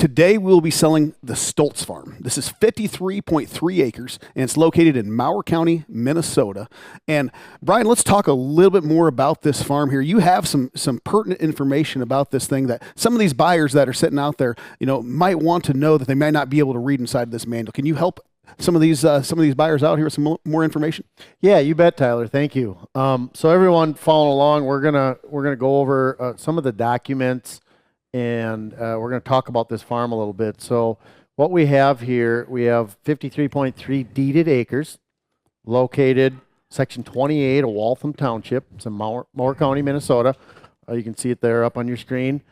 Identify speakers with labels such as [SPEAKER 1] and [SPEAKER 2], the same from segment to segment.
[SPEAKER 1] Today we'll be selling the Stoltz farm. This is 53.3 acres, and it's located in Mower County, Minnesota. And Brian, let's talk a little bit more about this farm here. You have some pertinent information about this thing that some of these buyers that are sitting out there, might want to know that they might not be able to read inside this manual. Can you help some of these buyers out here with some more information?
[SPEAKER 2] Yeah, you bet, Tyler. Thank you. So everyone following along, we're gonna go over some of the documents, and we're going to talk about this farm a little bit. So what we have here, we have 53.3 deeded acres located section 28 of Waltham Township. It's in Mower County, Minnesota. You can see it there up on your screen.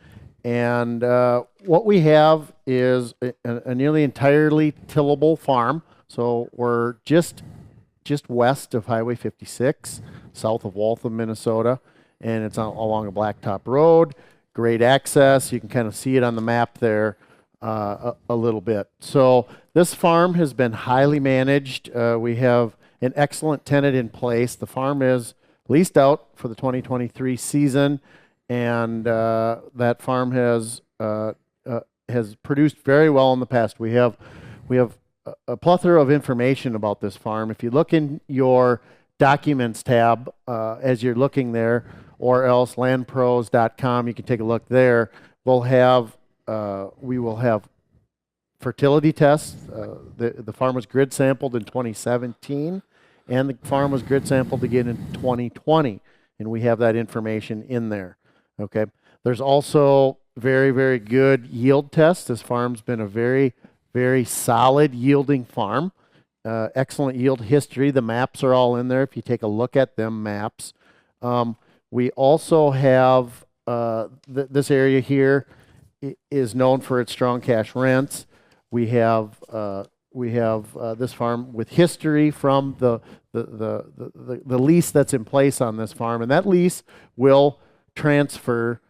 [SPEAKER 2] And what we have is a nearly entirely tillable farm. So we're just west of Highway 56, south of Waltham, Minnesota, and it's along a blacktop road. Great access. You can kind of see it on the map there a little bit. So this farm has been highly managed. We have an excellent tenant in place. The farm is leased out for the 2023 season, and that farm has produced very well in the past. We have a plethora of information about this farm. If you look in your documents tab as you're looking there, or else LandProz.com, you can take a look there. We will have fertility tests. The farm was grid sampled in 2017, and the farm was grid sampled again in 2020, and we have that information in there. Okay. There's also very, very good yield tests. This farm's been a very, very solid yielding farm. Excellent yield history. The maps are all in there if you take a look at them maps. We also have this area here is known for its strong cash rents. We have this farm with history from the lease that's in place on this farm, and that lease will transfer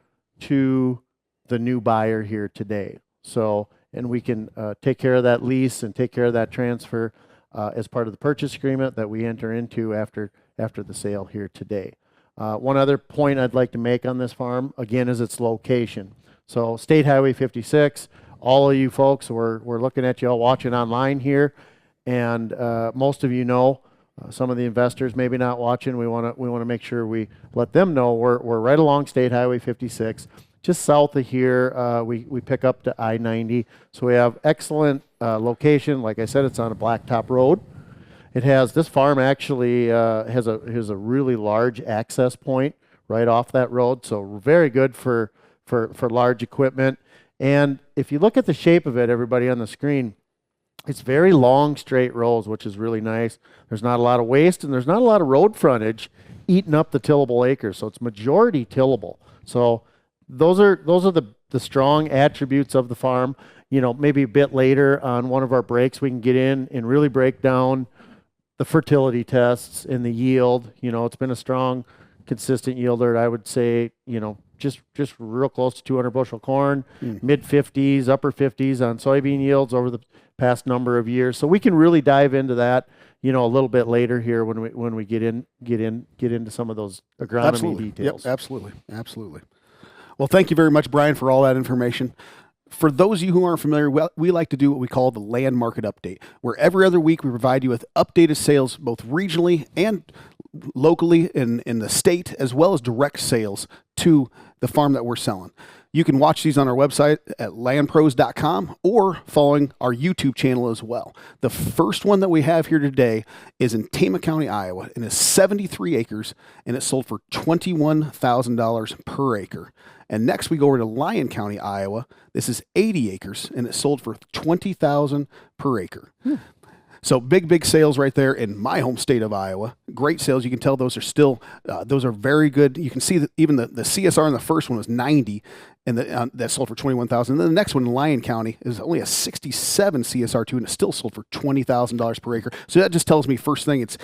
[SPEAKER 2] to the new buyer here today. So, and we can take care of that lease and take care of that transfer as part of the purchase agreement that we enter into after the sale here today. One other point I'd like to make on this farm, again, is its location. So State Highway 56, all of you folks, we're looking at you all watching online here, and most of you know, some of the investors maybe not watching, we want to make sure we let them know we're right along State Highway 56. Just south of here, we pick up to I-90. So we have excellent location. Like I said, it's on a blacktop road. This farm actually has a really large access point right off that road, so very good for large equipment. And if you look at the shape of it, everybody on the screen, it's very long, straight rows, which is really nice. There's not a lot of waste, and there's not a lot of road frontage eating up the tillable acres, so it's majority tillable. So those are the strong attributes of the farm. Maybe a bit later on one of our breaks, we can get in and really break down the fertility tests and the yield. It's been a strong, consistent yielder. I would say, just real close to 200 bushel corn, mid 50s, upper 50s on soybean yields over the past number of years. So we can really dive into that, a little bit later here when we get into some of those agronomy details.
[SPEAKER 1] Yep, absolutely. Well, thank you very much, Brian, for all that information. For those of you who aren't familiar, we like to do what we call the land market update, where every other week we provide you with updated sales, both regionally and locally in the state, as well as direct sales to the farm that we're selling. You can watch these on our website at landproz.com or following our YouTube channel as well. The first one that we have here today is in Tama County, Iowa, and it's 73 acres, and it sold for $21,000 per acre. And next we go over to Lyon County, Iowa. This is 80 acres, and it sold for $20,000 per acre. So big sales right there in my home state of Iowa. Great sales. You can tell those are still, those are very good. You can see that even the CSR in the first one was 90, and that sold for $21,000. And then the next one in Lyon County is only a 67 CSR2, and it still sold for $20,000 per acre. So that just tells me, first thing, it's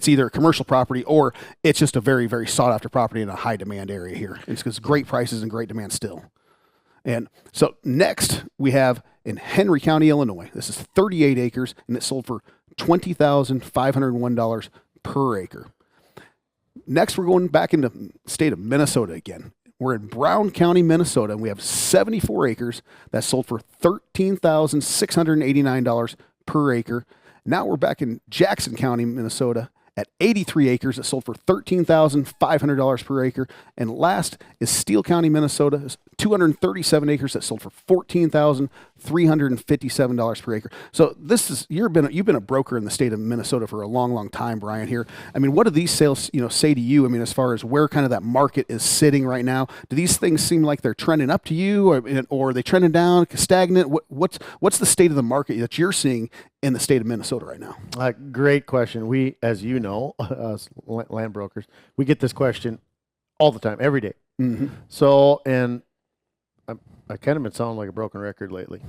[SPEAKER 1] either a commercial property or it's just a very, very sought after property in a high demand area here. It's because great prices and great demand still. And so next we have in Henry County, Illinois. This is 38 acres, and it sold for $20,501 per acre. Next, we're going back into the state of Minnesota again. We're in Brown County, Minnesota, and we have 74 acres that sold for $13,689 per acre. Now we're back in Jackson County, Minnesota, at 83 acres that sold for $13,500 per acre. And last is Steele County, Minnesota, 237 acres that sold for $14,357 per acre. So this is you've been a broker in the state of Minnesota for a long, long time, Brian. Here, I mean, what do these sales say to you? I mean, as far as where kind of that market is sitting right now, do these things seem like they're trending up to you, or are they trending down, stagnant? What's the state of the market that you're seeing in the state of Minnesota right now?
[SPEAKER 2] Great question. We, as you know, us land brokers, we get this question all the time, every day.
[SPEAKER 1] Mm-hmm.
[SPEAKER 2] So, and I kind of been sounding like a broken record lately.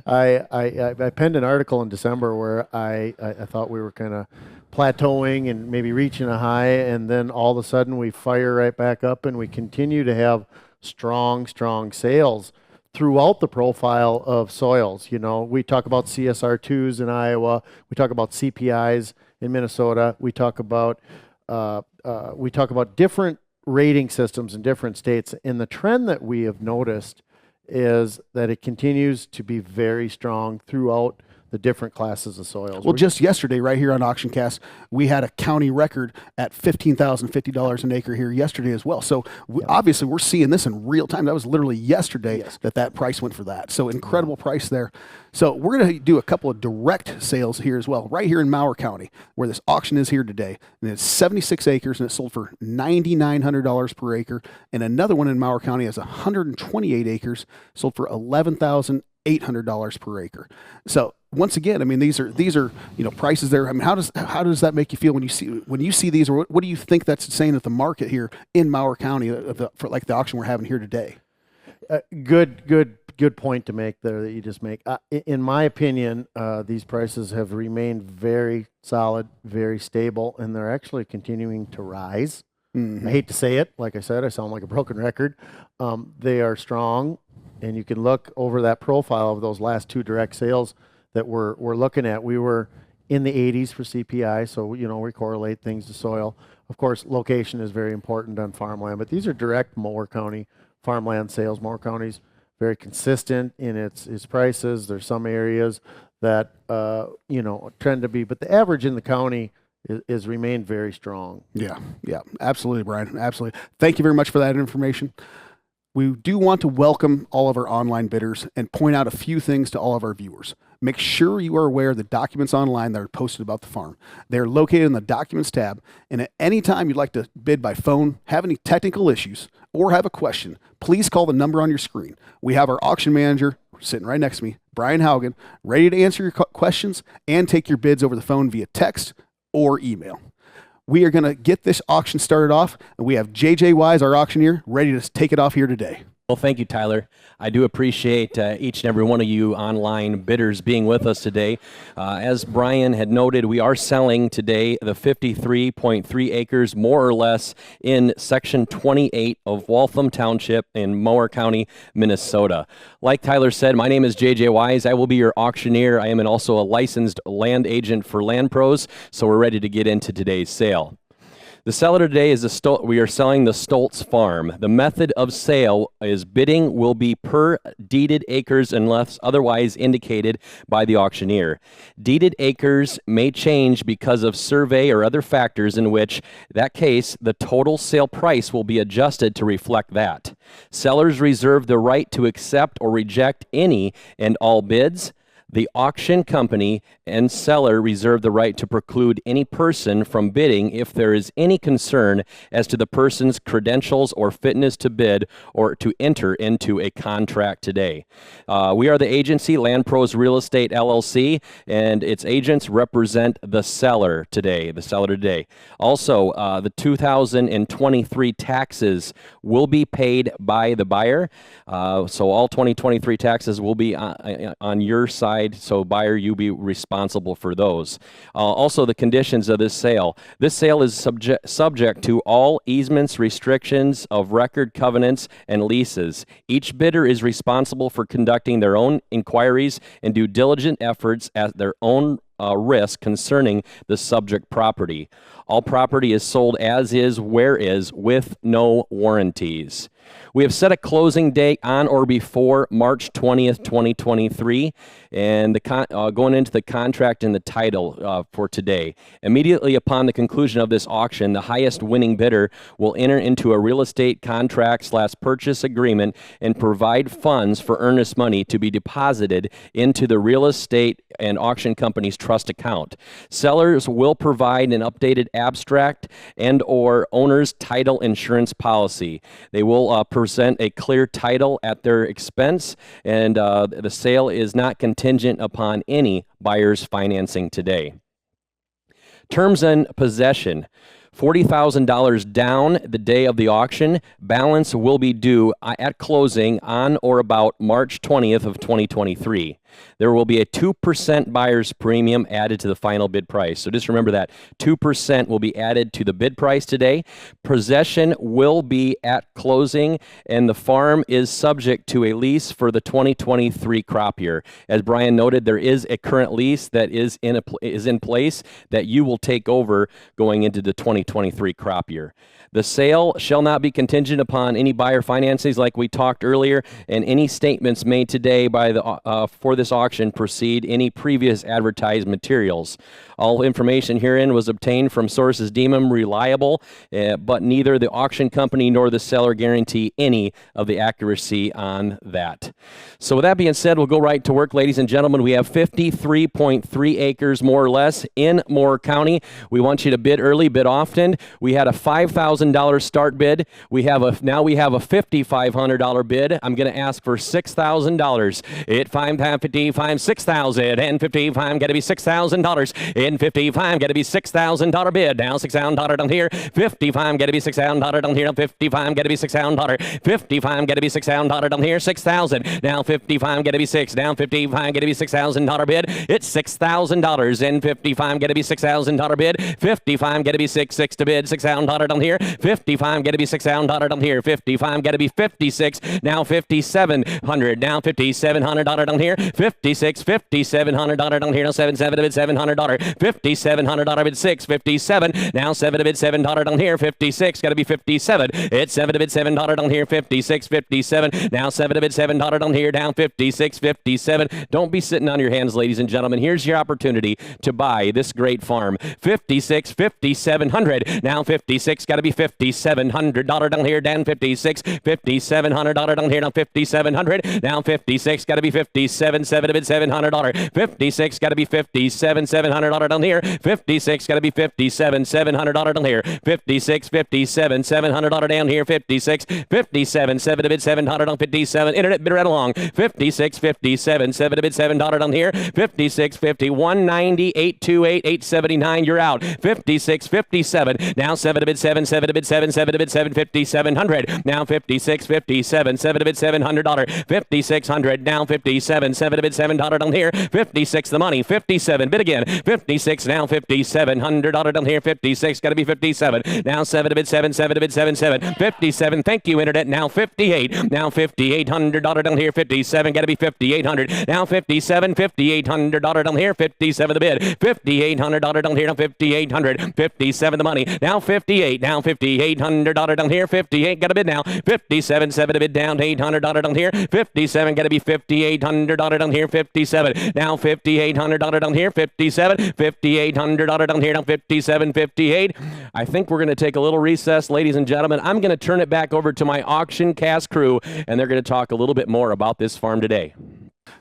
[SPEAKER 2] I penned an article in December where I thought we were kind of plateauing and maybe reaching a high, and then all of a sudden we fire right back up, and we continue to have strong sales throughout the profile of soils. We talk about CSR2s in Iowa. We talk about CPIs in Minnesota. We talk about different rating systems in different states. And the trend that we have noticed is that it continues to be very strong throughout the different classes of soils.
[SPEAKER 1] Well, just yesterday, right here on AuctionCast, we had a county record at $15,050 an acre here yesterday as well. So obviously, we're seeing this in real time. That was literally yesterday that price went for that. So incredible price there. So we're going to do a couple of direct sales here as well, right here in Mower County, where this auction is here today. And it's 76 acres, and it sold for $9,900 per acre. And another one in Mower County has 128 acres, sold for $11,800 per acre. So once again, I mean, these are prices there. I mean, how does that make you feel when you see these, or what do you think that's saying at the market here in Mower County for like the auction we're having here today?
[SPEAKER 2] Good point to make there that you just make. In my opinion, these prices have remained very solid, very stable, and they're actually continuing to rise. Mm-hmm. I hate to say it. Like I said, I sound like a broken record. They are strong, and you can look over that profile of those last two direct sales that we're looking at. We were in the 80s for CPI, so we correlate things to soil. Of course, location is very important on farmland, but these are direct Mower County farmland sales. Mower County's very consistent in its prices. There's some areas that trend to be, but the average in the county is remained very strong.
[SPEAKER 1] Yeah, absolutely, Brian, absolutely. Thank you very much for that information. We do want to welcome all of our online bidders and point out a few things to all of our viewers. Make sure you are aware of the documents online that are posted about the farm. They're located in the Documents tab, and at any time you'd like to bid by phone, have any technical issues, or have a question, please call the number on your screen. We have our auction manager sitting right next to me, Brian Haugen, ready to answer your questions and take your bids over the phone via text or email. We are going to get this auction started off, and we have JJ Wise, our auctioneer, ready to take it off here today.
[SPEAKER 3] Well, thank you, Tyler. I do appreciate each and every one of you online bidders being with us today. As Brian had noted, we are selling today the 53.3 acres, more or less, in Section 28 of Waltham Township in Mower County, Minnesota. Like Tyler said, my name is JJ Wise. I will be your auctioneer. I am also a licensed land agent for LandProz, so we're ready to get into today's sale. The seller today is we are selling the Stoltz farm. The method of sale is bidding will be per deeded acres unless otherwise indicated by the auctioneer. Deeded acres may change because of survey or other factors, in which that case the total sale price will be adjusted to reflect that. Sellers reserve the right to accept or reject any and all bids. The auction company and seller reserve the right to preclude any person from bidding if there is any concern as to the person's credentials or fitness to bid or to enter into a contract today. We are the agency, LandProz Real Estate LLC, and its agents represent the seller today. Also, the 2023 taxes will be paid by the buyer. So all 2023 taxes will be on your side. So buyer, you be responsible for those. Also, the conditions of this sale. This sale is subject to all easements, restrictions of record, covenants, and leases. Each bidder is responsible for conducting their own inquiries and due diligent efforts at their own risk concerning the subject property. All property is sold as is, where is, with no warranties. We have set a closing date on or before March 20th, 2023, and going into the contract and the title for today. Immediately upon the conclusion of this auction, the highest winning bidder will enter into a real estate contract/purchase agreement and provide funds for earnest money to be deposited into the real estate and auction company's trust account. Sellers will provide an updated abstract and/or owner's title insurance policy. They will present a clear title at their expense, and the sale is not contingent upon any buyer's financing today. Terms and possession. $40,000 down the day of the auction. Balance will be due at closing on or about March 20th of 2023. There will be a 2% buyer's premium added to the final bid price. So just remember that 2% will be added to the bid price today. Possession will be at closing, and the farm is subject to a lease for the 2023 crop year. As Brian noted, there is a current lease that is in place that you will take over going into the 2023 crop year. The sale shall not be contingent upon any buyer financings like we talked earlier, and any statements made today by for this auction precede any previous advertised materials. All information herein was obtained from sources deemed reliable, but neither the auction company nor the seller guarantee any of the accuracy on that. So with that being said, we'll go right to work, ladies and gentlemen. We have 53.3 acres more or less in Mower County. We want you to bid early, bid often. We had a $5,000 start bid. Now we have a $5,500 bid. I'm going to ask for $6,000. At 55, 6,000 and 55, got to be $6,000. In 55, got to be $6,000 bid. Now $6,000 down here. 55, got to be $6,000 down here. 55, got to be $6,000. 55, got to be $6,000 down here. 6,000. Now 55, got to be 6. Down 55, got to be $6,000 bid. It's $6,000. In 55, got to be $6,000 bid. 55, got to be 6 to bid. $6,000 down here. 55, got to be $6,000 down here. 55, got to be 56. Now 5,700. Now $5,700 down here. 56, $5,700 down here. Now 7 to bid $700. $5,700 bid 6. 57. Now 7 to bid $7 down here. 56, got to be 57. It's 7 to bid $7 down here. 56, 57. Now 7 to bid $7 down here. Down 56, 57. Don't be sitting on your hands, ladies and gentlemen. Here's your opportunity to buy this great farm. 56, 5,700. Now 56, got to be $5,700 down here. Down 56, $5,700 down here. Now 5,700. Now 56, got to be 57. 7 to bid $700. 56, got to be 57. $700 down here. 56, got to be 57. $700 down here. 56, 57. $700 down here. 56, 57. 7 to bid $700 on 57. Internet bid right along. 56, 57. 7 to bid $7 down here. 56, 50. 190, 828, 879. You're out. 56, 57. Now 7 to bid 7. 7 to bid 7. 7 to bid 7. 5,700. Now 56, 57. 7 to bid $700. 5,600. Now 57. 7 to bid $7 down here. 56 the money. 57 bid again. 56 now. $5,700 down here. 56 got to be 57. Now 7 to bid 7. 7 to bid 7. 7. 57. Thank you, internet. Now 58. Now $5,800 down here. 57 got to be 5,800. Now 57. $5,800 down here. 57 the bid. $5,800 down here. Now 5,800. 57 the money. Now 58. Now $5,800 down here. 58 got to bid now. 57. 7 to bid down. $800 down here. 57 got to be $5,800 down here. 57. Now $5,800 down here. 57. $5,800 down here. Now 57. 58. I think we're going to take a little recess, ladies and gentlemen. I'm going to turn it back over to my auction cast crew, and they're going to talk a little bit more about this farm today.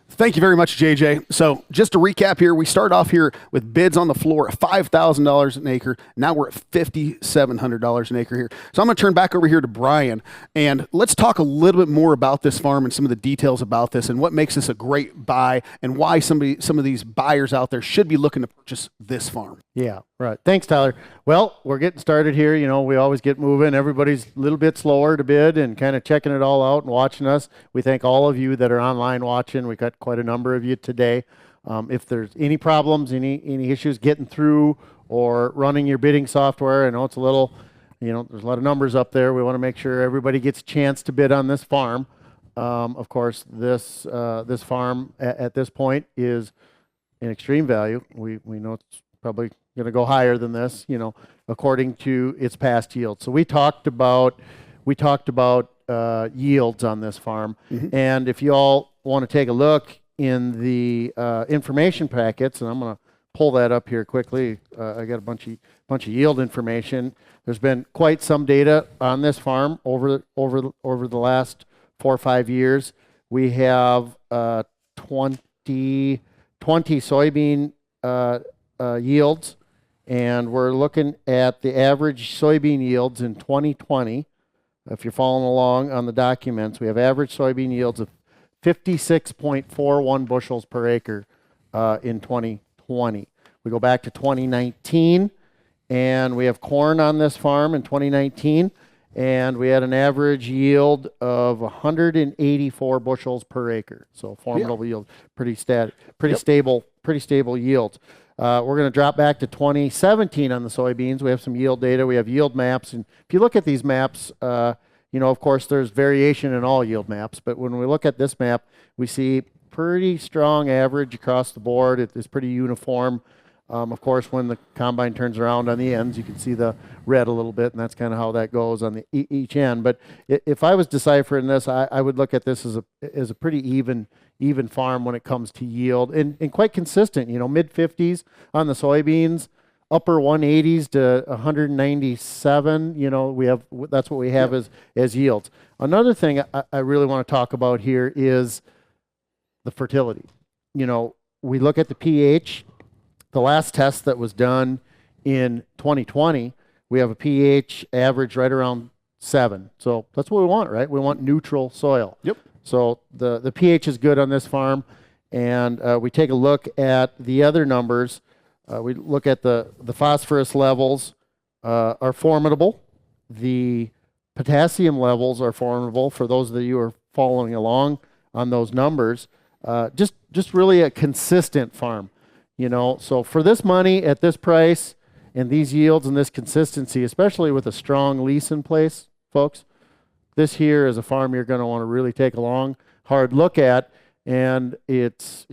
[SPEAKER 1] Thank you very much, JJ. So just to recap here, we start off here with bids on the floor at $5,000 an acre. Now we're at $5,700 an acre here. So I'm going to turn back over here to Brian, and let's talk a little bit more about this farm and some of the details about this and what makes this a great buy and why some of these buyers out there should be looking to purchase this farm.
[SPEAKER 2] Yeah, right. Thanks, Tyler. Well, we're getting started here. You know, we always get moving. Everybody's a little bit slower to bid and kind of checking it all out and watching us. We thank all of you that are online watching. We got quite a number of you today. If there's any problems, any issues getting through or running your bidding software, I know it's a little, you know, there's a lot of numbers up there. We want to make sure everybody gets a chance to bid on this farm. Of course, this farm at this point is in extreme value. We know it's probably going to go higher than this, according to its past yield. So we talked about yields on this farm, and if you all want to take a look in the information packets, and I'm going to pull that up here quickly. I got a bunch of yield information. There's been quite some data on this farm over the last 4 or 5 years. We have 20 soybean yields, and we're looking at the average soybean yields in 2020. If you're following along on the documents, we have average soybean yields of 56.41 bushels per acre in 2020. We go back to 2019, and we have corn on this farm in 2019, and we had an average yield of 184 bushels per acre. So formidable yield, pretty stable yields. We're going to drop back to 2017 on the soybeans. We have some yield data. We have yield maps, and if you look at these maps, of course, there's variation in all yield maps, but when we look at this map, we see pretty strong average across the board. It's pretty uniform. Of course, when the combine turns around on the ends, you can see the red a little bit, and that's kind of how that goes on the each end. But if I was deciphering this, I would look at this as a pretty even farm when it comes to yield, and quite consistent. Mid 50s on the soybeans, upper 180s to 197. That's what we have as yields. Another thing I really want to talk about here is the fertility. We look at the pH. The last test that was done in 2020, we have a pH average right around 7. So that's what we want, right? We want neutral soil.
[SPEAKER 1] Yep.
[SPEAKER 2] So the pH is good on this farm, and we take a look at the other numbers. We look at the phosphorus levels are formidable. The potassium levels are formidable for those of you who are following along on those numbers. Just really a consistent farm. So for this money at this price and these yields and this consistency, especially with a strong lease in place, folks, this here is a farm you're going to want to really take a long, hard look at, and it's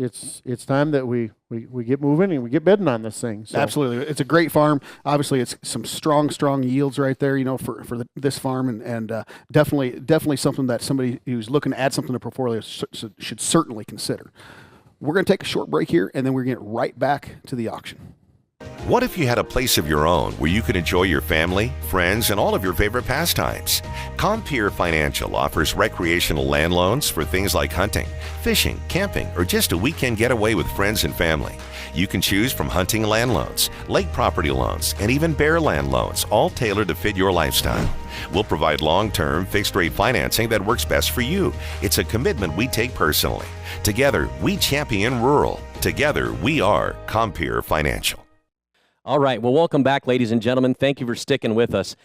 [SPEAKER 2] time that we get moving and we get bidding on this thing. So.
[SPEAKER 1] Absolutely, it's a great farm. Obviously, it's some strong yields right there. For this farm, and definitely something that somebody who's looking to add something to portfolio should certainly consider. We're going to take a short break here, and then we're going to get right back to the auction.
[SPEAKER 4] What if you had a place of your own where you could enjoy your family, friends, and all of your favorite pastimes? Compeer Financial offers recreational land loans for things like hunting, fishing, camping, or just a weekend getaway with friends and family. You can choose from hunting land loans, lake property loans, and even bear land loans, all tailored to fit your lifestyle. We'll provide long-term, fixed-rate financing that works best for you. It's a commitment we take personally. Together, we champion rural. Together, we are Compeer Financial.
[SPEAKER 3] All right. Well, welcome back, ladies and gentlemen. Thank you for sticking with us.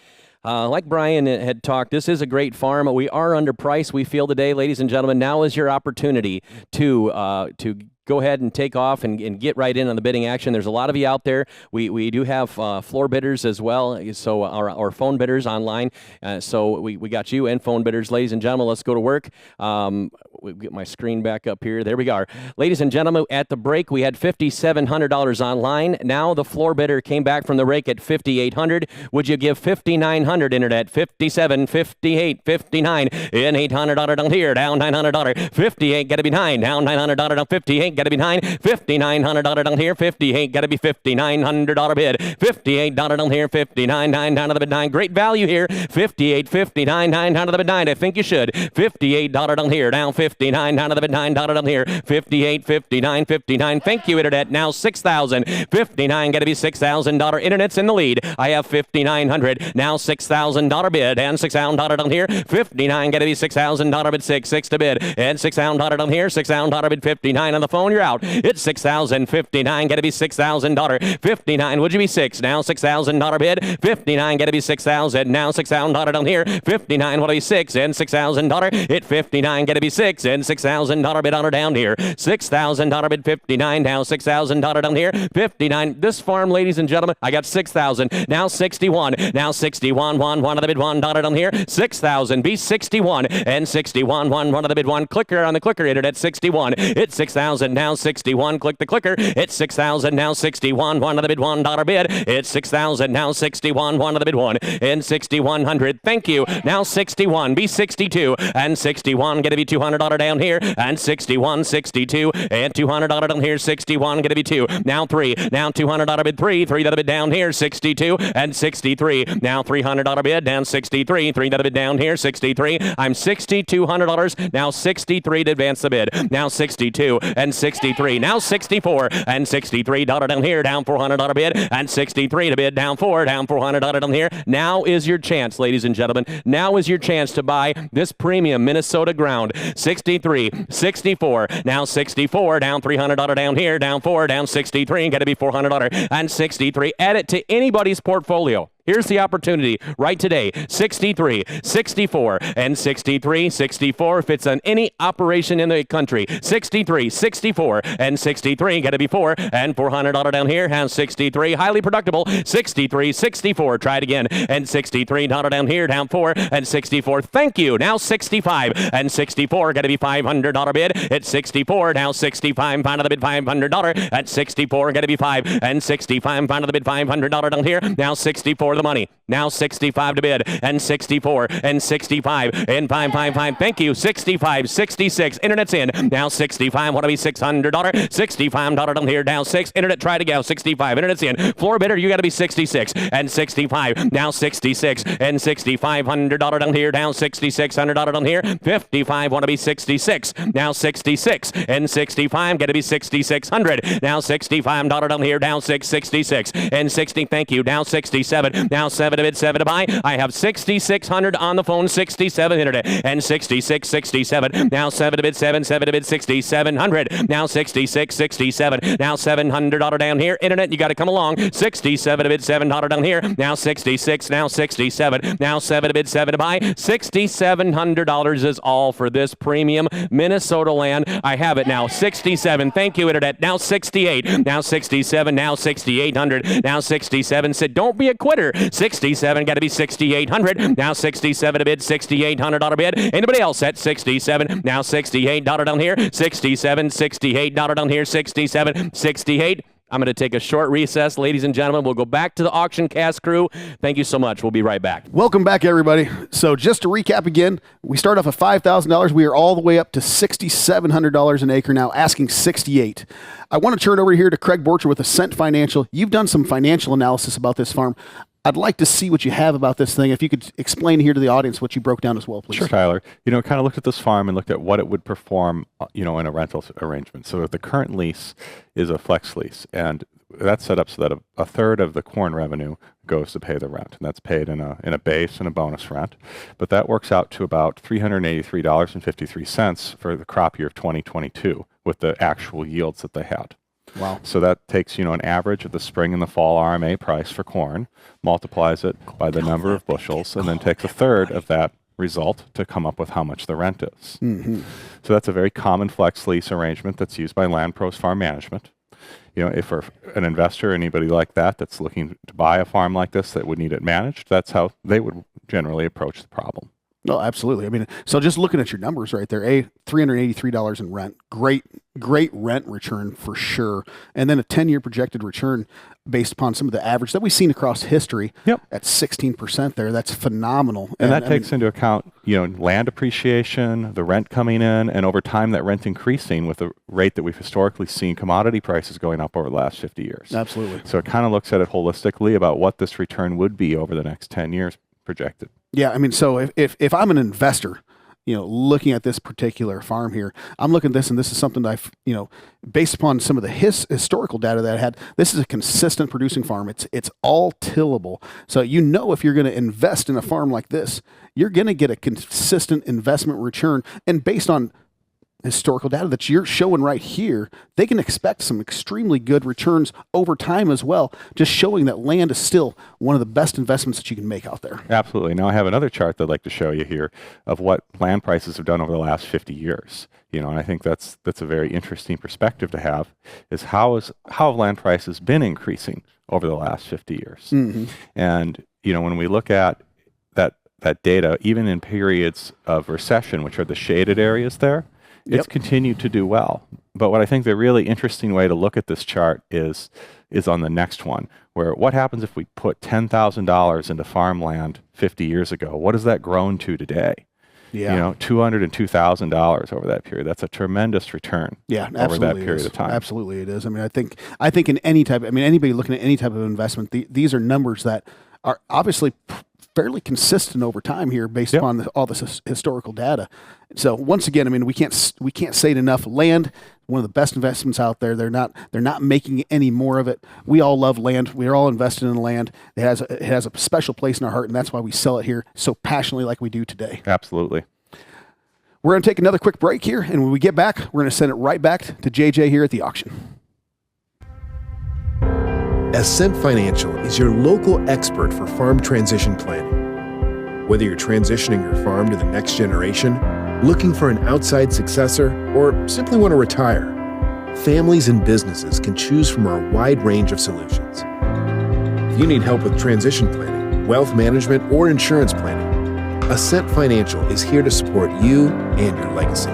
[SPEAKER 3] Like Brian had talked, this is a great farm. We are underpriced, we feel today, ladies and gentlemen. Now is your opportunity to go ahead and take off and get right in on the bidding action. There's a lot of you out there. We do have floor bidders as well, so our phone bidders online. So we got you and phone bidders, ladies and gentlemen. Let's go to work. We get my screen back up here. There we go. Ladies and gentlemen, at the break, we had $5,700 online. Now the floor bidder came back from the rake at $5,800. Would you give $5,900 internet? $57, $58, $59, and $800 down here, down $900. $58 got to be $9, down $900 down $58. Got to be $9, $5,900 down here, $58, got to be $5,900 bid, $58 down here, $59, $9 down to the bid, $9, great value here, $58, $59, $9 down to the bid, $9, I think you should, $58 down here, down $59 down to the bid, $9 down here, $58, $59, $59, thank you internet, now $6,000, $59, got to be $6,000, internet's in the lead, I have $5,900, now $6,000 bid, and $6,000 down here, $59, got to be $6,000 bid, 6 to bid, and $6,000 down here, $6,000 bid, $59 on the phone, you're out. It's $6,059, got to be $6,000. $59, would you be 6? Now $6,000 bid. $59, got to be $6,000. Now $6,000 down here. $59, what do be 6? And $6,000. It $59, got to be 6 and $6,000 bid on or down here. $6,000 bid. $59, now $6,000 down here. $59. This farm, ladies and gentlemen, I got $6,000. Now $61. Now $61. One of the bid. $1 down here. $6,000. Be $61 and $61. One of the bid. One clicker on the clicker internet. $61. It's $6,000. now 61. Click the clicker. It's 6,000 now 61. One of the bid, $1 bid. It's 6,000 now 61. One of the bid, one in 6,100. Thank you. Now 61. Be 62 and 61. Gonna be $200 down here and 61, 62 and $200 down here. 61. Gonna be 2. Now 3. Now $200 bid 3. 3 bid down here. 62 and 63. Now $300 bid down 63. 3 bid down here. 63. I'm $6,200. Now 63 to advance the bid. Now 62 and 63. Now 64 and $63 down here. Down $400 bid and 63 to bid. Down 4. Down $400 down here. Now is your chance, ladies and gentlemen. Now is your chance to buy this premium Minnesota ground. 63, 64. Now 64. Down $300 down here. Down 4. Down 63. Got to be $400 and 63. Add it to anybody's portfolio. Here's the opportunity right today. 63, 64, and 63, 64. If it's on any operation in the country, 63, 64, and 63. Got to be 4 and $400 down here. And 63, highly productible. 63, 64. Try it again. And $63 down here. Down 4 and 64. Thank you. Now 65 and 64. Got to be $500 bid. It's 64. Now 65. Final the bid $500. At 64. Got to be 5 and 65. Final the bid $500 down here. Now 64. The money. Now 65 to bid and 64 and 65 and 555. Thank you. 65, 66. Internet's in. Now 65. Want to be $600. $65 down here. Down 6. Internet try to go. 65. Internet's in. Floor bidder, you got to be 66 and 65. Now 66 and $6,500 down here. Down $6,600 down here. 55. Want to be 66. Now 66 and 65. Got to be 6,600. Now $65 down here. Down 666 and 60. Thank you. Down 67. Now 7 to bid, 7 to buy. I have 6,600 on the phone, 67 internet, and 66, 67. Now 7 to bid, 7 to bid, 6,700. Now 66, 67. Now $700 down here. Internet, you got to come along. 67 to bid, $7 down here. Now 66, now 67. Now 7 to bid, 7 to buy. $6,700 is all for this premium Minnesota land. I have it now. 67. Thank you, internet. Now 68. Now 67. Now 6,800. Now 67. Said, don't be a quitter. 67, got to be 6,800. Now 67 to bid, $6,800 bid. Anybody else at 67? Now $68 down here. 67, $68 down here. 67, 68. I'm going to take a short recess, ladies and gentlemen. We'll go back to the auction cast crew. Thank you so much. We'll be right back.
[SPEAKER 1] Welcome back, everybody. So just to recap again, we start off at $5,000. We are all the way up to $6,700 an acre now, asking $68,000. I want to turn it over here to Craig Borcher with Ascent Financial. You've done some financial analysis about this farm. I'd like to see what you have about this thing. If you could explain here to the audience what you broke down as well, please.
[SPEAKER 5] Sure, Tyler. Kind of looked at this farm and looked at what it would perform, in a rental arrangement. So the current lease is a flex lease, and that's set up so that a third of the corn revenue goes to pay the rent, and that's paid in a base and a bonus rent. But that works out to about $383.53 for the crop year of 2022 with the actual yields that they had.
[SPEAKER 1] Wow.
[SPEAKER 5] So that takes, an average of the spring and the fall RMA price for corn, multiplies it by the number of bushels, and then takes a third of that result to come up with how much the rent is.
[SPEAKER 1] Mm-hmm.
[SPEAKER 5] So that's a very common flex lease arrangement that's used by LandProz Farm Management. If for an investor, anybody like that that's looking to buy a farm like this that would need it managed, that's how they would generally approach the problem.
[SPEAKER 1] No, absolutely. I mean, so just looking at your numbers right there, $383 in rent, great rent return for sure. And then a 10-year projected return based upon some of the average that we've seen across history at 16% there. That's phenomenal.
[SPEAKER 5] And that takes into account, land appreciation, the rent coming in, and over time that rent increasing with the rate that we've historically seen commodity prices going up over the last 50 years.
[SPEAKER 1] Absolutely.
[SPEAKER 5] So it kind of looks at it holistically about what this return would be over the next 10 years projected.
[SPEAKER 1] Yeah, I mean, so if I'm an investor, looking at this particular farm here, I'm looking at this, and this is something that I've, based upon some of the historical data that I had, this is a consistent producing farm. It's all tillable. So if you're going to invest in a farm like this, you're going to get a consistent investment return. And based on historical data that you're showing right here, they can expect some extremely good returns over time as well, just showing that land is still one of the best investments that you can make out there.
[SPEAKER 5] Absolutely. Now I have another chart that I'd like to show you here of what land prices have done over the last 50 years. And I think that's a very interesting perspective to have, is how have land prices been increasing over the last 50 years?
[SPEAKER 1] Mm-hmm.
[SPEAKER 5] And, when we look at that data, even in periods of recession, which are the shaded areas there, it's continued to do well. But what I think the really interesting way to look at this chart is on the next one, where what happens if we put $10,000 into farmland 50 years ago? What has that grown to today?
[SPEAKER 1] Yeah.
[SPEAKER 5] You know, $202,000 over that period. That's a tremendous return.
[SPEAKER 1] Yeah,
[SPEAKER 5] over
[SPEAKER 1] absolutely
[SPEAKER 5] that period of time.
[SPEAKER 1] Absolutely, it is. I mean, I think in any type. I mean, anybody looking at any type of investment, these are numbers that are obviously fairly consistent over time here, based upon all this historical data. So once again, I mean, we can't say it enough. Land, one of the best investments out there. They're not making any more of it. We all love land. We're all invested in land. It has a special place in our heart, and that's why we sell it here so passionately, like we do today.
[SPEAKER 5] Absolutely.
[SPEAKER 1] We're going to take another quick break here, and when we get back, we're going to send it right back to JJ here at the auction.
[SPEAKER 6] Ascent Financial is your local expert for farm transition planning. Whether you're transitioning your farm to the next generation, looking for an outside successor, or simply want to retire, families and businesses can choose from our wide range of solutions. If you need help with transition planning, wealth management, or insurance planning, Ascent Financial is here to support you and your legacy.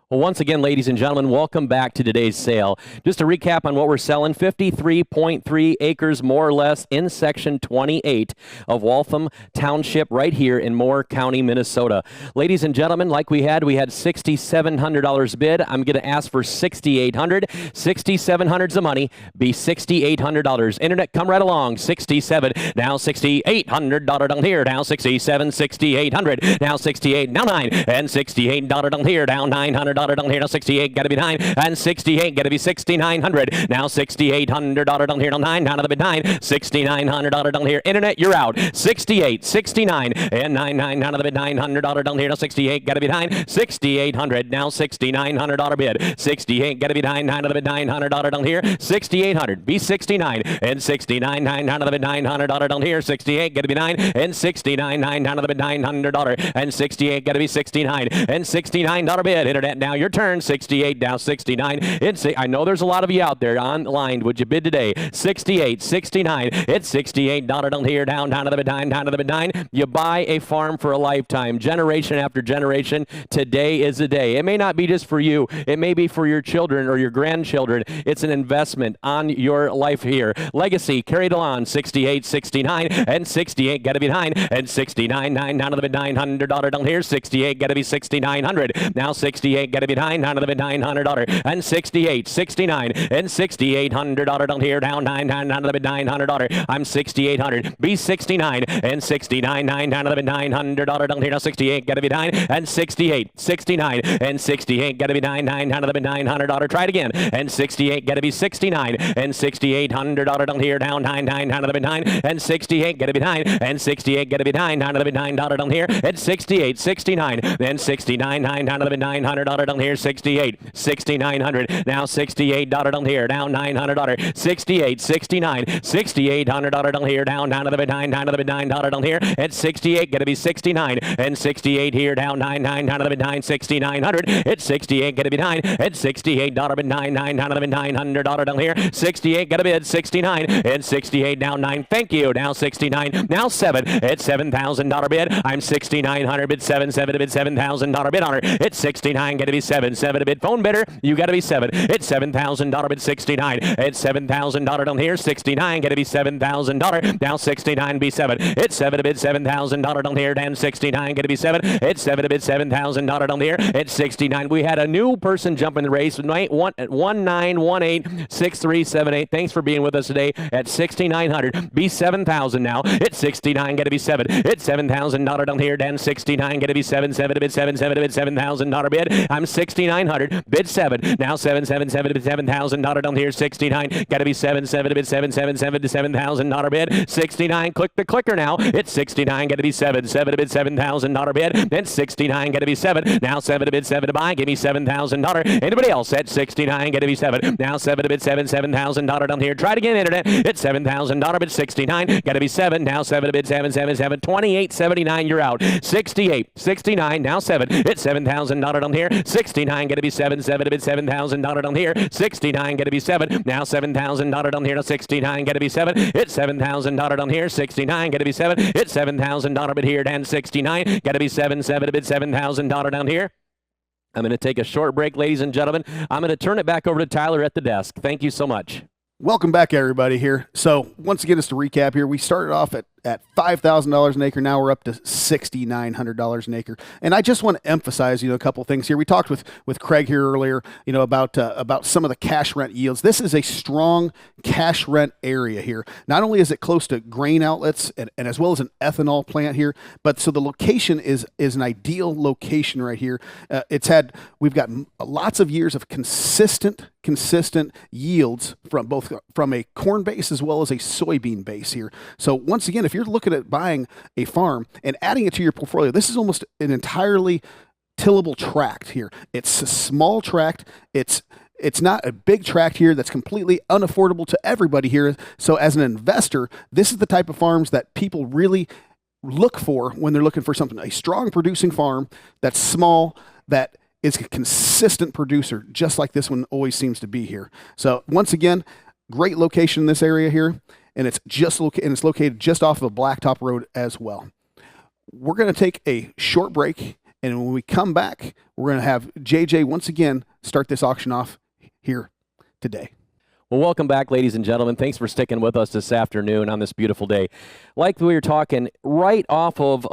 [SPEAKER 3] Well, once again, ladies and gentlemen, welcome back to today's sale. Just to recap on what we're selling, 53.3 acres more or less in Section 28 of Waltham Township right here in Mower County, Minnesota. Ladies and gentlemen, like we had $6,700 bid. I'm going to ask for $6,800. $6,700's the money. Be $6,800. Internet, come right along. 67, now $6,800 down here, down 67, 6,800, now 68, now 9, and $68 down here, down $900 down here, now 68, gotta be 9, and 68, gotta be 6,900, now $6,800 down here, now 9, down to the bid 9, $6,900 down here. Internet, you're out. 68, 69, and 99, down to the bid $900 down here, now 68, gotta be 9, 6,800, now $6,900 bid, 68, gotta be 9, down to the bid $900 down here, 6,800, be 69, and 69, 9, down to the bid $900 down here, 68, gotta be 9, and 69, 9, down to the bid $900, and 68, gotta be 69, and $69 bid. Internet, now your turn. 68, down 69. I know there's a lot of you out there online. Would you bid today? 68, 69. It's $68 down here, down to the bid 9, down to the bid 9. You buy a farm for a lifetime, generation after generation. Today is the day. It may not be just for you. It may be for your children or your grandchildren. It's an investment on your life here. Legacy, carried along. 68, 69, and 68, got to be 9, and 69, 9, down to the bid $900 down here. 68, got to be 6,900. Now 68, got to be 9, down to the bid $900, and 68, 69, and $6,800 down here, down 9, down to the bid $900. I'm 6,800. Be 69, and 69, 9, down to the bid $900 down here. Now 68, got to be 9, and 68, 69, and 68, got to be 9, 9, down to the bid $900. Try it again. And 68, got to be 69, and $6,800 down here, down 9, 9, down to the bid 9, and 68, got to be 9, and 68, got to be 9, down to the bid $9 down here, and 68, 69, and 69, 9, down to the bid $900 down here. 68, 6,900, now $68 down here, down $900, 68, 69, $6,800 down here, down to the bid 9, down to the bid $9 down here, and 68, gonna be 69, and 68 here, down 9, down to the bid 9, 6,900, it's 68, gonna be 9, and $68 bid 9, down to the bid $900 down here, 68, gotta bid 69, and 68 down 9, thank you, now 69, now 7, it's $7,000 bid, I'm 6,900, bid 7, 7 to bid $7,000 bid on her, it's 69, gonna be 7, 7 to bid phone bidder, you gotta be 7, it's $7,000 bid 69, it's $7,000 down here, 69, gotta be $7,000, now 69, be 7, it's 7 to bid $7,000 down here, down 69, gotta be 7, it's 7 to bid $7,000 down here, it's 69, we had a new person jump in the race, 19186378, thanks for being with us today at 6,900, be 7,000 now, it's 69, gotta be 7, it's $7,000 down here, down 69, gotta be 7, 7 to bid 7, 7 to bid $7,000 bid, I'm 6,900, bid 7, now 7, 7, 7 to bid $7,000 down here, 69, gotta be 7, 7 to bid 7, 7, 7 to $7,000 bid, 69, click the clicker now, it's 69, gotta be 7, 7 to bid $7,000 bid, then 69, gotta be 7, now 7 to bid 7 to buy, give me $7,000, anybody else at 69, gotta be 7, now 7 to bid 7, $7,000 down here, try it again, internet, it's $7,000 bid 69, gotta be 7, now 7 to bid 7, 7, 7, 28, 79, you're out, 68, 69, now 7, it's $7,000 down here, 69, gonna be 7, 7 to bid $7,000 down here. 69, gonna be 7. Now $7,000 down here. Now 69, gonna be 7. It's $7,000 down here. 69, gonna be 7. It's $7,000 bid here. And 69, gotta be 7, 7 to bid $7,000 down here. I'm going to take a short break, ladies and gentlemen. I'm going to turn it back over to Tyler at the desk. Thank you so much.
[SPEAKER 1] Welcome back, everybody, here. So once again, just to recap here, we started off at $5,000 an acre. Now we're up to $6,900 an acre. And I just want to emphasize, a couple things here. We talked with Craig here earlier, about some of the cash rent yields. This is a strong cash rent area here. Not only is it close to grain outlets and as well as an ethanol plant here, but so the location is an ideal location right here. We've got lots of years of consistent yields from a corn base as well as a soybean base here. So once again, if you're looking at buying a farm and adding it to your portfolio, this is almost an entirely tillable tract here. It's a small tract. It's not a big tract here that's completely unaffordable to everybody here. So as an investor, this is the type of farms that people really look for when they're looking for something, a strong producing farm that's small, that is a consistent producer, just like this one always seems to be here. So once again, great location in this area here, and it's located just off of a blacktop road as well. We're going to take a short break, and when we come back, we're going to have JJ once again start this auction off here today.
[SPEAKER 3] Well, welcome back, ladies and gentlemen. Thanks for sticking with us this afternoon on this beautiful day. Like we were talking, right off of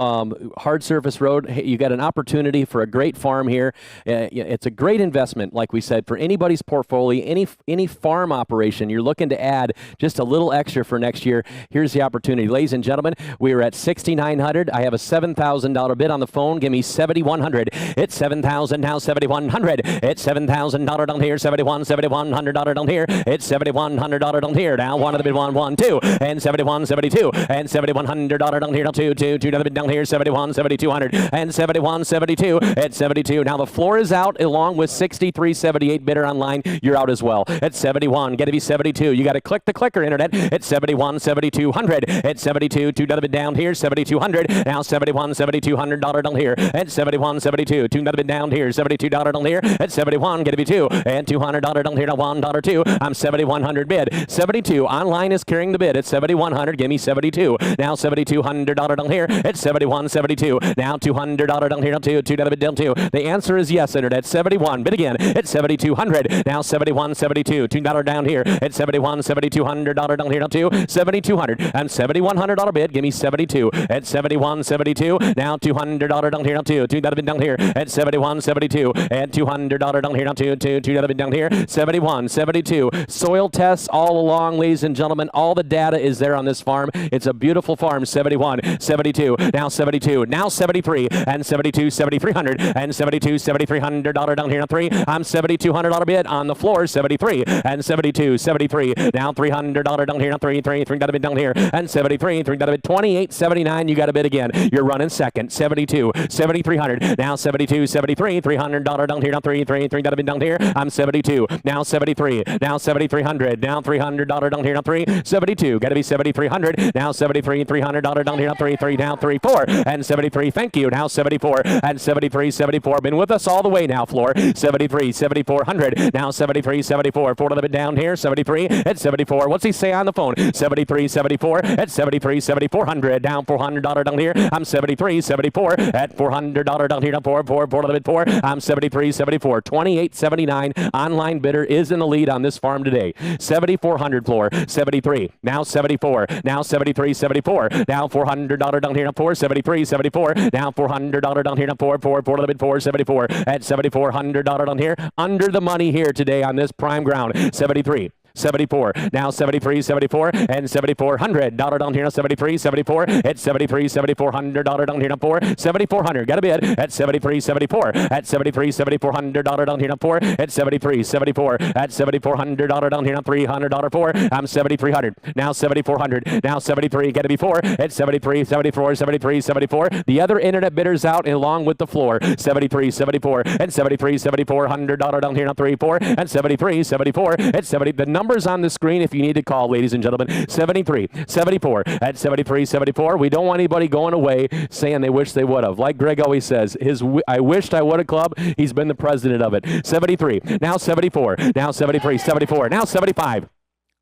[SPEAKER 3] Hard Surface Road, you got an opportunity for a great farm here. It's a great investment, like we said, for anybody's portfolio, any farm operation. You're looking to add just a little extra for next year. Here's the opportunity. Ladies and gentlemen, we are at $6,900. I have a $7,000 bid on the phone. Give me $7,100. It's $7,000, now $7,100. It's $7,000 down here, $7,100 down here. It's $7,100 down here. Now one of the bid 1, 1, 2, and 71, 72, and $7,100 down here. Now 2, 2, 2 another bid down here. 71, 7,200, and 71, 72. At 72. Now the floor is out along with 63, 78 bidder online. You're out as well. At 71, got to be 72. You got to click the clicker internet. At 71, 7,200. At 72, 2 another bid down here. 7,200. Now 71, $7,200 down here. At 71, 72. 2 another bid down here. $72 down here. At 71, got to be 2 and $200 down here. Now $1, 2. I'm 7,100 bid. 72. Online is carrying the bid at 7,100. Give me 72. Now $7,200 down here. It's 71, 72. Now $200 down here. Now 2 bid down 2. The answer is yes. Internet 71. Bid again. It's 7,200. Now 71, 72. $2 down here. It's 71, $7,200 down here. Now 2. 7,200. And $7,100 bid. Give me 72. At 71, 72. Now $200 down here. Now 2 bid down here. At 71, 72. And $200 down here. Now 2 bid down here. 71, 72. Soil tests all along, ladies and gentlemen. All the data is there on this farm. It's a beautiful farm. 71, 72, now 72, now 73, and 72, 7,300, and 72, $7,300 down here. Now 3. I'm $7,200 bid on the floor. 73, and 72, 73, now $300 down here. Now 3 got a bid down here, and 73, 3 got a bid. 28, 79. You got a bid again. You're running second. 72, 7,300, now 72, 73, $300 down here. Now 3 got a bid down here. I'm 72, now 73, now 7,300, now $300 down here. Now 3, 72, got to be 7,300, now 73, $300 down here. Now 3, now 3, 4, and 73. Thank you. Now 74, and 73, 74. Been with us all the way now, floor. 73, 7,400, now 73, 74. 4 to the bid down here. 73 at 74. What's he say on the phone? 73, 74 at 73, 7,400, down $400 down here. I'm 73, 74 at $400 down here. Now 4 to the bid 4. I'm 73, 74. 28, 79. Online bidder is in the lead on this farm today. 7,400 floor. 73. Now 74. Now 73, 74. Now $400 down here. Now 4. 73, 74. Now $400 down here. Now 4 to the bid 4. 74 at $7,400 down here. Under the money here today on this prime ground. 73. 74, now 73, 74, and $7,400 down here. Now 73, 74, at 73, $7,400 down here. Now 4, 7,400. Got a bid at 73, 74, at 73, $7,400 down here. Now 4, at 73, 74, at $7,400 down here. Now $300 4. I'm 7,300. Now 7,400. Now 73. Got to be 4 at 73, 74, 73, 74. The other internet bidders out along with the floor. 73, 74, and 73, $7,400 down here. Now 3, 4, and 73, 74, at 70. The number numbers on the screen if you need to call, ladies and gentlemen. 73, 74, at 73, 74. We don't want anybody going away saying they wish they would have. Like Greg always says, his I wished I would have club, he's been the president of it. 73, now 74, now 73, 74, now 75.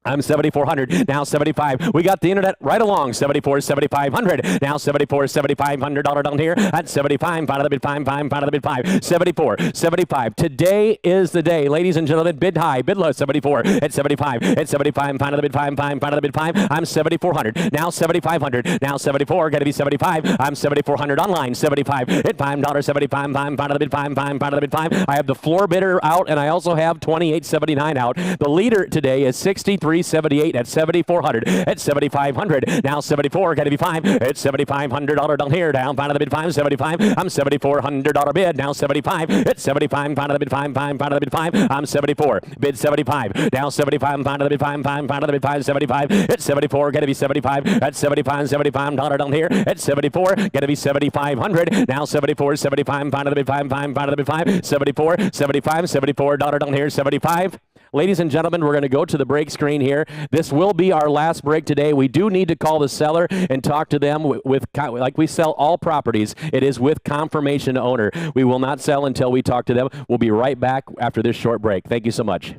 [SPEAKER 3] I'm 7,400, now 75. We got the internet right along. 74, 7,500, now 74, $7,500 down here at 75. Out of the bid, 5, out of the bid, 5. 74, 75. Today is the day, ladies and gentlemen. Bid high, bid low. 74 at 75, at 75. Out of the bid, 5, out of the bid, 5. I'm 7,400, now 7,500, now 74. Got to be 75. I'm 7,400 online. 75 at $5, 75. Out of the bid, 5, out of the bid, 5. I have the floor bidder out, and I also have 28.79 out. The leader today is 63. 78 at 7,400 at 7,500. Now 74, got to be 5 at $7,500 down here. Down, out of the bid, 5, 75. I'm $7,400 bid. Now 75 at 75. Out of the bid, 5, out of the bid, 5. I'm 74. Bid 75. Now 75. Out of the bid, 5, out of the bid, 5. 75 at 74. Got to be 75 at 75. $75 down here at 74. Got to be 7,500. Now 74. 75. Out of the bid, 5, out of the bid, 5. 74. 75. $74 down here. 75. Ladies and gentlemen, we're going to go to the break screen here. This will be our last break today. We do need to call the seller and talk to them with like we sell all properties. It is with confirmation owner. We will not sell until we talk to them. We'll be right back after this short break. Thank you so much.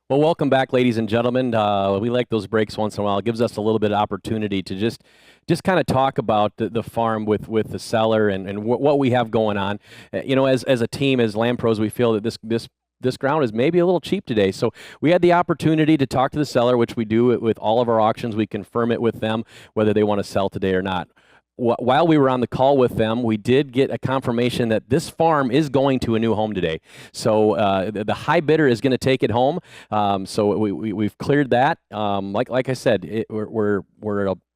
[SPEAKER 3] Well, welcome back, ladies and gentlemen. We like those breaks once in a while. It gives us a little bit of opportunity to just kind of talk about the farm with the seller and what we have going on. As a team, as LandProz, we feel that this ground is maybe a little cheap today. So we had the opportunity to talk to the seller, which we do with all of our auctions. We confirm it with them, whether they want to sell today or not. While we were on the call with them, we did get a confirmation that this farm is going to a new home today. So the high bidder is going to take it home. So we've cleared that. Like I said,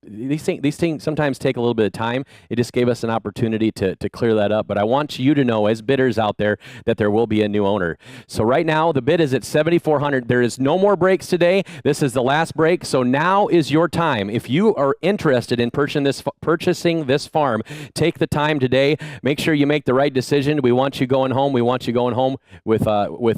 [SPEAKER 3] these things sometimes take a little bit of time. It just gave us an opportunity to clear that up. But I want you to know, as bidders out there, that there will be a new owner. So right now, the bid is at 7,400. There is no more breaks today. This is the last break. So now is your time. If you are interested in purchasing this farm, take the time today. Make sure you make the right decision. We want you going home. We want you going home with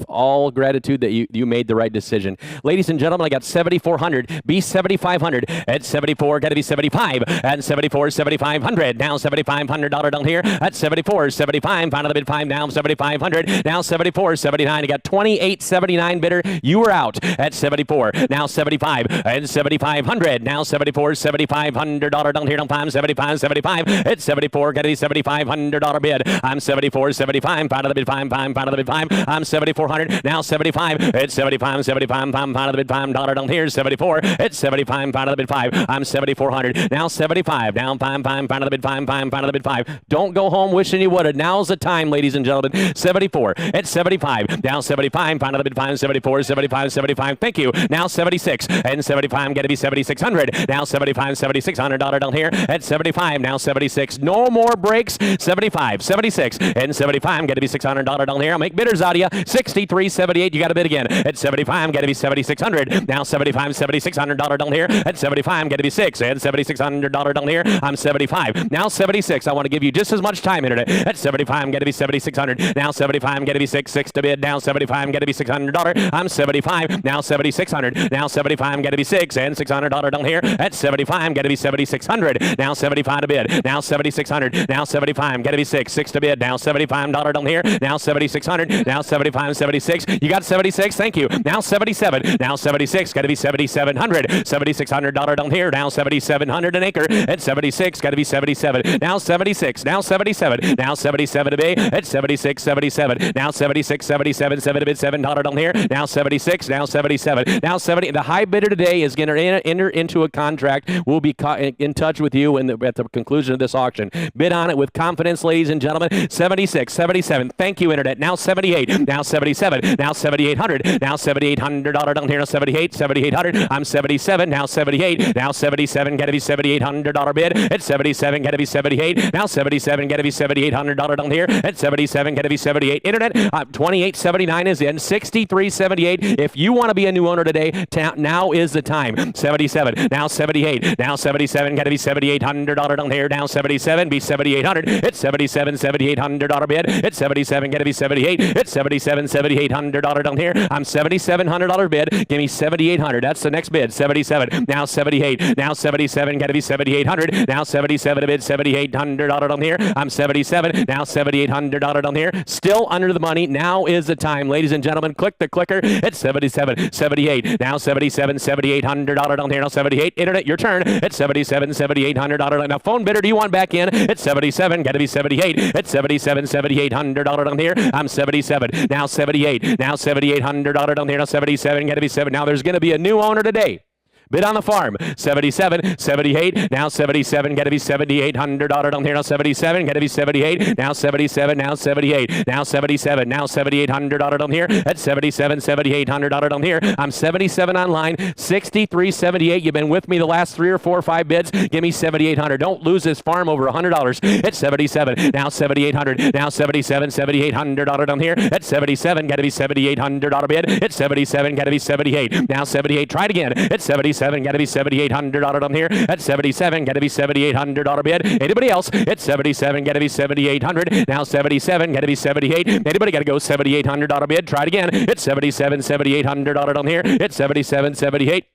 [SPEAKER 3] all gratitude that you made the right decision. Ladies and gentlemen, I got 7,400. Be 7,500 at 74. Got to be 75 and 74, 7,500. Now $7,500 down here at 74, 75. Out of the bid, 5. Now 7,500. Now 74, 79. You got 28.79 bidder. You were out at 74. Now 75 and 7,500. Now 74, $7,500 down here. Down 5, 75, 75 at 74. Got to be $7,500 bid. I'm 74, 75. Out of the bid, 5. Out of the bid, 5. I'm 7,400. Now 75 at 75, 75. Out of the bid, $5 down here. 74 at 75. Out of the bid, 5. I'm 74. 400. Now 75. Down 5. Out of the bid, 5. Out of the bid, 5. Don't go home wishing you would have. Now's the time, ladies and gentlemen. 74 at 75. Down 75. Out of the bid, 5. 74. 75. 75. Thank you. Now 76 and 75. Got to be 7,600. Now 75. $7,600 down here at 75. Now 76. No more breaks. 75. 76 and 75. Got to be $600 down here. I'll make bidders out of you. 63. 78. You got to bid again at 75. Got to be 7,600. Now 75. $7,600 down here at 75. Got to be 6. And $7,600 down here. I'm 75. Now 76. I want to give you just as much time, internet. At 75, got to be 7,600. Now 75, got to be 6 to bid. Now 75, got to be $600. I'm 75. Now 7,600. Now 75, got to be 6 and $600 down here. At 75, got to be 7,600. Now 75 to bid. Now 7,600. Now 75, got to be 6 to bid. Now $75 down here. Now 7,600. Now 75, 76. You got 76. Thank you. Now 77. Now 76, got to be 7,700. $7,600 down here. Now 7,700 an acre at 76. Got to be 77. Now 76. Now 77. Now 77 to be at 76. 77. Now 76. 77. 7 to bid. $7 down here. Now 76. Now 77. Now 70. The high bidder today is going to enter into a contract. We'll be in touch with you at the conclusion of this auction. Bid on it with confidence, ladies and gentlemen. 76. 77. Thank you, internet. Now 78. Now 77. Now 7,800. Now $7,800 down here. Now 78. 7,800. I'm 77. Now 78. Now 77. 77, got to be $7,800 bid. At 77, got to be 78. Now 77, got to be $7,800 down here. At 77, got to be 78. Internet, 28.79 is in. 63.78. If you want to be a new owner today, now is the time. 77, now 78. Now 77, got to be $7,800 down here. Now 77, be 7,800. It's 77, $7,800 bid. It's 77, got to be 78. It's 77, $7,800 down here. I'm $7,700 bid. Give me 7,800. That's the next bid. 77. Now 78. Now 77. Got to be 7,800. Now 77 a bid. $7,800 down here. I'm 77. Now $7,800 down here. Still under the money. Now is the time, ladies and gentlemen. Click the clicker. It's 77. 78. Now 77. $7,800 down here. Now 78. Internet, your turn. It's 77. $7,800. Now phone bidder, do you want back in? It's 77. Got to be 78. It's 77. $7,800 down here. I'm 77. Now 78. Now $7,800 down here. Now 77. Got to be 7. Now there's going to be a new owner today. Bid on the farm. 77, 78, now 77, got to be $7,800 down here. Now 77, got to be 78, now 77, now 78, now 77, now $7,800 down here. At 77, $7,800 down here. I'm 77 online, 63.78. You've been with me the last 3 or 4 or 5 bids. Give me 7,800. Don't lose this farm over $100. It's 77, now 7,800, now 77, $7,800 down here. At 77, got to be $7,800 bid. It's 77, got to be 78, now 78. Try it again. It's 77. Got to be $7,800 down here. At 77, got to be $7,800 bid. Anybody else? It's 77, got to be $7,800. Now 77, got to be 78. Anybody got to go $7,800 bid? Try it again. It's 77, $7,800 down here. It's 77, 78.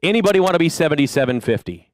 [SPEAKER 3] Anybody want to be 77.50?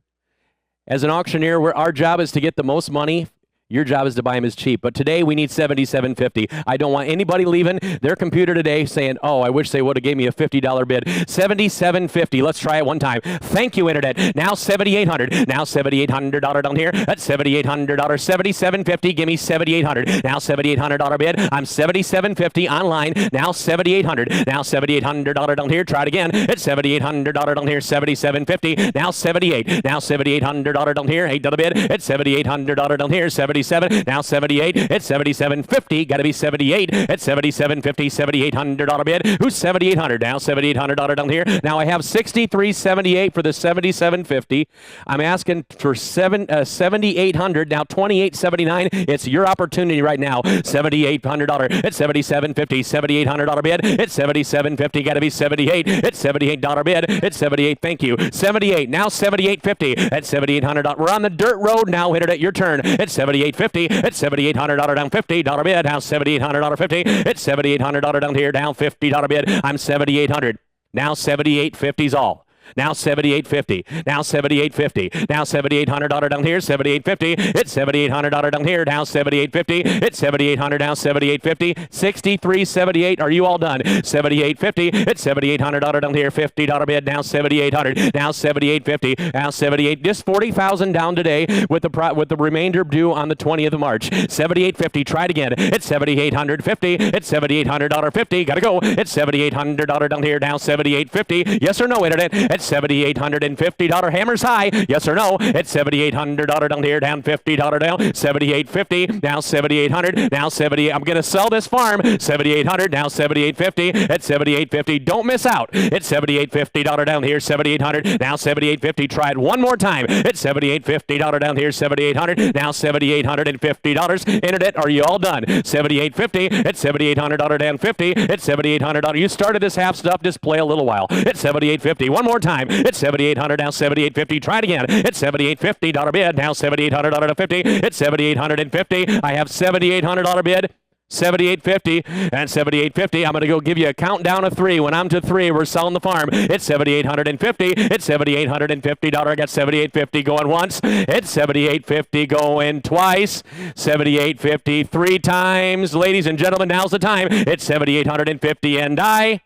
[SPEAKER 3] As an auctioneer, our job is to get the most money. Your job is to buy them as cheap. But today we need $77.50. I don't want anybody leaving their computer today saying, oh, I wish they would have gave me a $50 bid. $77.50. Let's try it one time. Thank you, Internet. Now $7,800. Now $7,800 down here. That's $7,800. $77.50. Give me $7,800. Now $7,800 bid. I'm $77.50 online. Now $7,800. Now $7,800 down here. Try it again. It's $7,800 down here. $77.50. Now $78. Now $7,800 down here. $8 bid. It's $7,800 down here. $77. Now 78. It's 77.50. Got to be 78. It's 77.50. $7,800 bid. Who's 7,800? Now $7,800 down here. Now I have 63.78 for the 77.50. I'm asking for 7,800. Now 28.79. It's your opportunity right now. $7,800. It's 77.50. $7,800 bid. It's 77.50. Got to be 78. It's $78 bid. It's 78. Thank you. 78. Now 78.50. At $7,800. We're on the dirt road now. Internet, your turn. It's 78.50. It's $7,800 down $50 bid. Now $7,800 50. It's $7,800 down here. Down $50 bid. I'm 7,800. Now 78.50's all. Now 78.50. Now 78.50. Now $7,800 down here. 78.50. It's $7,800 down here. Now 78.50. It's 7,800. Now 78.50. 63.78. Are you all done? 78.50. It's $7,800 down here. $50 bid. Now 7,800. Now 78.50. Now 78. Just 40,000 down today with the remainder due on the 20th of March. 78.50. Try it again. It's $7,850. It's $7,800 50. Gotta go. It's $7,800 down here. Now 78.50. Yes or no, Internet? It's $7,850. Hammers high. Yes or no? It's $7,800 down here. Down $50 down. $7,850. Now $7,800. Now $78. I'm gonna sell this farm. $7,800. Now $7,850. It's $7,850. Don't miss out. It's $7,850 down here. $7,800. Now $7,850. Try it one more time. It's $7,850 down here. $7,800. Now $7,850. Internet, are you all done? $7,850. It's $7,800 down $50. It's $7,800. You started this half stuff. Just play a little while. It's $7,850. One more time. It's 7,800. Now 7,850. Try it again. It's 7,850 bid. Now 7,800 50. It's 7,850. I have $7,800 bid. 78.50 and 78.50. I'm going to go give you a countdown of 3. When I'm to 3, we're selling the farm. It's 7,850. It's $7,850. I got 78.50 going once. It's 78.50 going twice. 78.50 3 times. Ladies and gentlemen, now's the time. It's 7,850 and I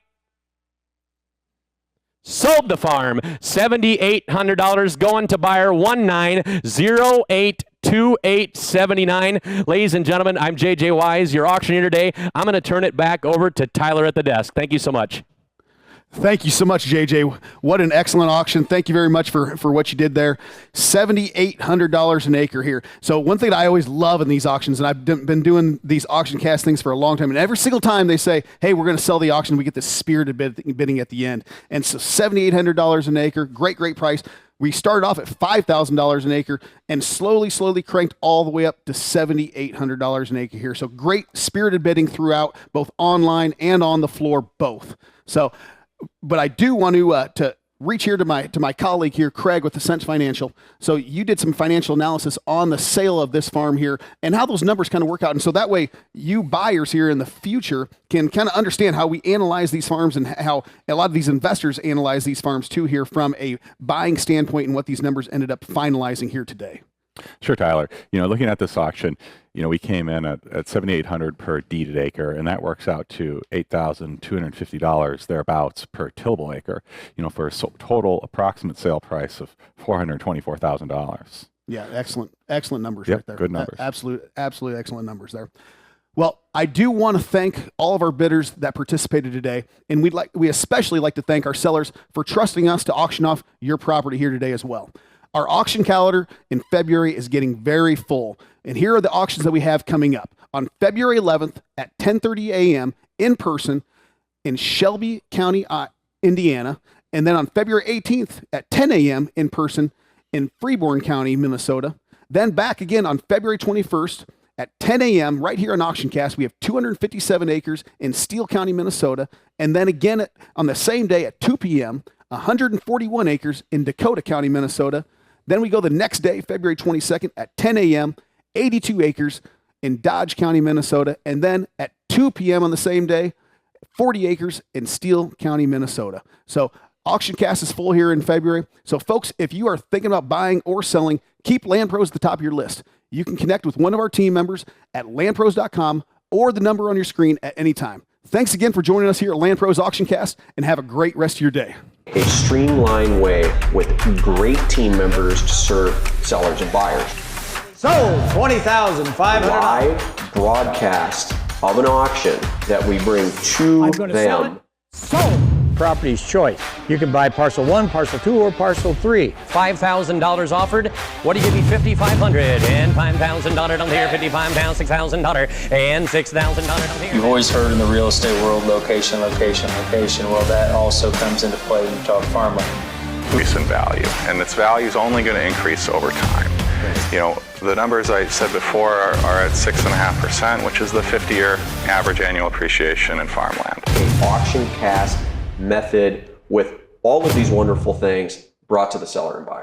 [SPEAKER 3] sold the farm. $7,800 going to buyer 19082879. Ladies and gentlemen, I'm JJ Wise, your auctioneer today. I'm going to turn it back over to Tyler at the desk. Thank you so much.
[SPEAKER 1] Thank you so much, JJ. What an excellent auction. Thank you very much for what you did there. $7,800 an acre here. So one thing that I always love in these auctions, and I've been doing these auction cast things for a long time, and every single time they say, hey, we're going to sell the auction, we get this spirited bidding at the end. And so $7,800 an acre, great price. We started off at $5,000 an acre and slowly cranked all the way up to $7,800 an acre here. So great spirited bidding throughout, both online and on the floor, both. So, but I do want to reach here to my colleague here, Craig, with Ascent Financial. So you did some financial analysis on the sale of this farm here and how those numbers kind of work out. And so that way you buyers here in the future can kind of understand how we analyze these farms and how a lot of these investors analyze these farms too here from a buying standpoint and what these numbers ended up finalizing here today.
[SPEAKER 5] Sure, Tyler. Looking at this auction, we came in at $7,800 per deeded acre, and that works out to $8,250 thereabouts per tillable acre. For a total approximate sale price of $424,000.
[SPEAKER 1] Yeah, excellent numbers
[SPEAKER 5] Yep,
[SPEAKER 1] right there.
[SPEAKER 5] good numbers.
[SPEAKER 1] Absolutely excellent numbers there. Well, I do want to thank all of our bidders that participated today, and we especially like to thank our sellers for trusting us to auction off your property here today as well. Our auction calendar in February is getting very full, and here are the auctions that we have coming up. On February 11th at 10:30 a.m. in person in Shelby County, Indiana, and then on February 18th at 10 a.m. in person in Freeborn County, Minnesota. Then back again on February 21st at 10 a.m. right here on AuctionCast. We have 257 acres in Steele County, Minnesota, and then again on the same day at 2 p.m., 141 acres in Dakota County, Minnesota. Then we go the next day, February 22nd at 10 a.m., 82 acres in Dodge County, Minnesota. And then at 2 p.m. on the same day, 40 acres in Steele County, Minnesota. So AuctionCast is full here in February. So folks, if you are thinking about buying or selling, keep LandProz at the top of your list. You can connect with one of our team members at landproz.com or the number on your screen at any time. Thanks again for joining us here at LandProz AuctionCast, and have a great rest of your day.
[SPEAKER 3] A streamlined way with great team members to serve sellers and buyers.
[SPEAKER 7] Sold $20,500.
[SPEAKER 3] Live broadcast of an auction that we bring to them.
[SPEAKER 7] Sold. Property's choice. You can buy parcel 1, parcel 2, or parcel 3.
[SPEAKER 8] $5,000 offered. What do you give me? $5,500 and $5,000 down here. $55,000, $6,000 and $6,000 down here.
[SPEAKER 9] You've always heard in the real estate world, location, location, location. Well, that also comes into play when you talk farmland.
[SPEAKER 5] Increase in value, and its value is only going to increase over time. The numbers I said before are at 6.5%, which is the 50-year average annual appreciation in farmland.
[SPEAKER 3] AuctionCast method with all of these wonderful things brought to the seller and buyer.